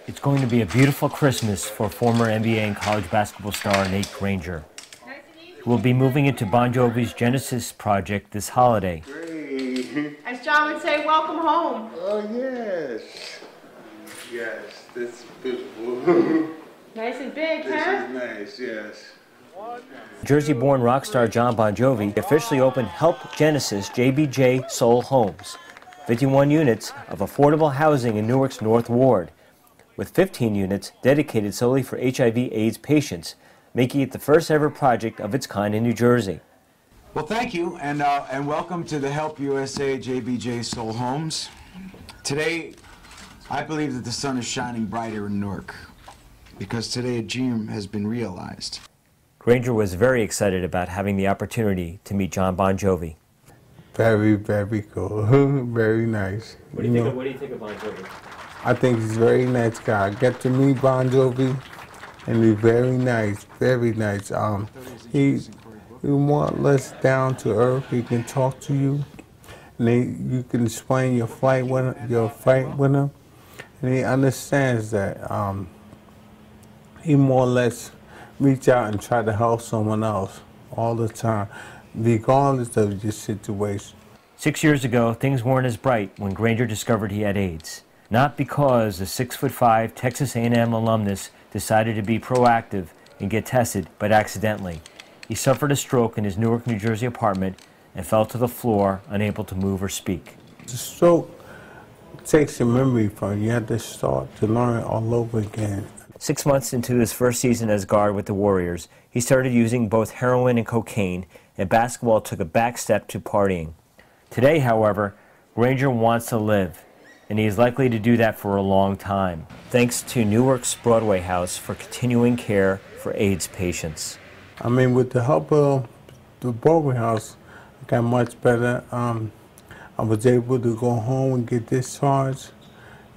It's going to be a beautiful Christmas for former NBA and college basketball star Nate Granger, who will be moving into Bon Jovi's Genesis project this holiday. Great. As John would say, welcome home. Oh, yes. Yes, this is beautiful. Nice and big, huh? This is nice, yes. Jersey-born rock star John Bon Jovi officially opened Help Genesis JBJ Soul Homes, 51 units of affordable housing in Newark's North Ward, with 15 units dedicated solely for HIV/AIDS patients, making it the first ever project of its kind in New Jersey. Well, thank you, and welcome to the Help USA JBJ Soul Homes. Today, I believe that the sun is shining brighter in Newark, because today a dream has been realized. Granger was very excited about having the opportunity to meet John Bon Jovi. Very, very cool. Very nice. What do you think of Bon Jovi? I think he's a very nice guy. I get to meet Bon Jovi, and he's very nice, very nice. He's more or less down to earth. He can talk to you, and you can explain your fight with him, and he understands that. He more or less reach out and try to help someone else all the time, regardless of your situation. 6 years ago, things weren't as bright when Granger discovered he had AIDS. Not because the 6'5" Texas A&M alumnus decided to be proactive and get tested, but accidentally. He suffered a stroke in his Newark, New Jersey apartment and fell to the floor, unable to move or speak. The stroke takes your memory from you. You have to start to learn all over again. 6 months into his first season as guard with the Warriors, he started using both heroin and cocaine, and basketball took a back step to partying. Today, however, Granger wants to live, and he is likely to do that for a long time, thanks to Newark's Broadway House for continuing care for AIDS patients. I mean, with the help of the Broadway House, I got much better. I was able to go home and get discharged,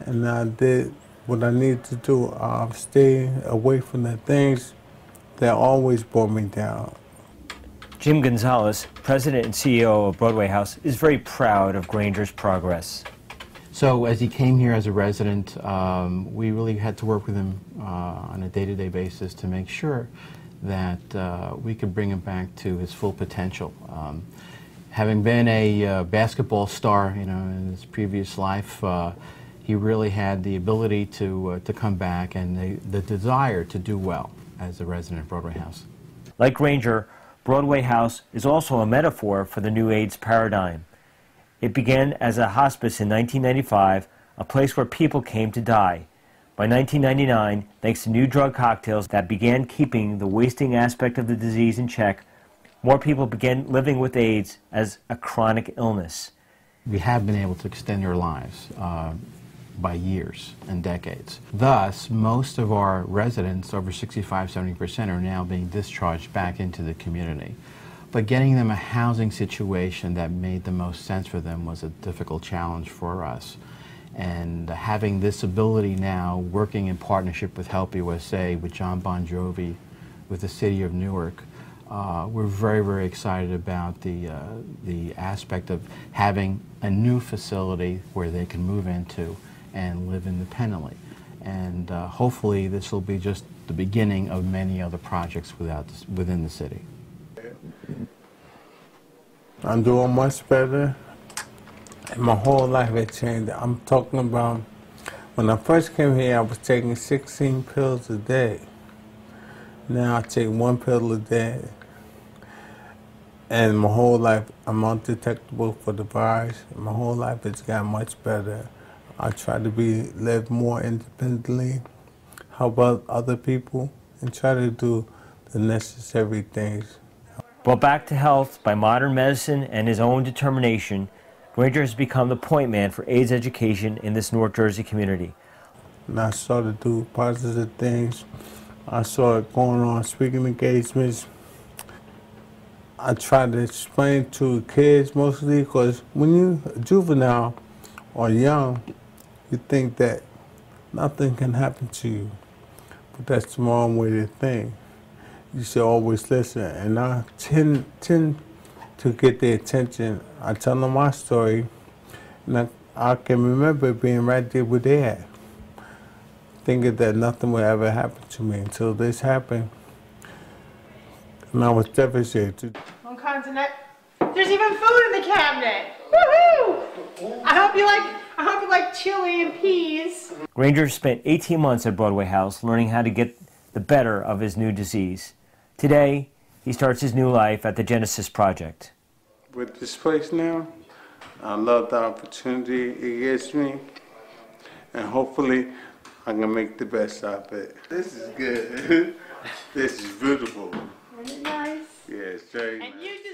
and I did what I needed to do. Stay away from the things that always brought me down. Jim Gonzalez, president and CEO of Broadway House, is very proud of Granger's progress. So as he came here as a resident, we really had to work with him on a day-to-day basis to make sure that we could bring him back to his full potential. Having been a basketball star, in his previous life, he really had the ability to come back and the desire to do well as a resident of Broadway House. Like Granger, Broadway House is also a metaphor for the new AIDS paradigm. It began as a hospice in 1995, a place where people came to die. By 1999, thanks to new drug cocktails that began keeping the wasting aspect of the disease in check, more people began living with AIDS as a chronic illness. We have been able to extend their lives by years and decades. Thus, most of our residents, over 65–70%, are now being discharged back into the community. But getting them a housing situation that made the most sense for them was a difficult challenge for us. And having this ability now, working in partnership with Help USA, with John Bon Jovi, with the city of Newark, we're very, very excited about the aspect of having a new facility where they can move into and live independently. And hopefully this will be just the beginning of many other projects within the city. I'm doing much better, and my whole life has changed. I'm talking about when I first came here, I was taking 16 pills a day. Now I take 1 pill a day, and my whole life I'm undetectable for the virus. My whole life has gotten much better. I try to live more independently, help out other people, and try to do the necessary things. Brought back to health by modern medicine and his own determination, Granger has become the point man for AIDS education in this North Jersey community. And I started to do positive things. I started going on speaking engagements. I try to explain to kids mostly, because when you're a juvenile or young, you think that nothing can happen to you. But that's the wrong way to think. You should always listen. And I tend to get their attention. I tell them my story, and I can remember being right there where they at. thinking that nothing would ever happen to me until this happened. And I was devastated. One continent. There's even food in the cabinet. Woohoo! I hope you like chili and peas. Granger spent 18 months at Broadway House learning how to get the better of his new disease. Today, he starts his new life at the Genesis Project. With this place now, I love the opportunity it gives me, and hopefully I can make the best out of it. This is good. This is beautiful. Isn't it nice? Yeah, it's very nice. And you deserve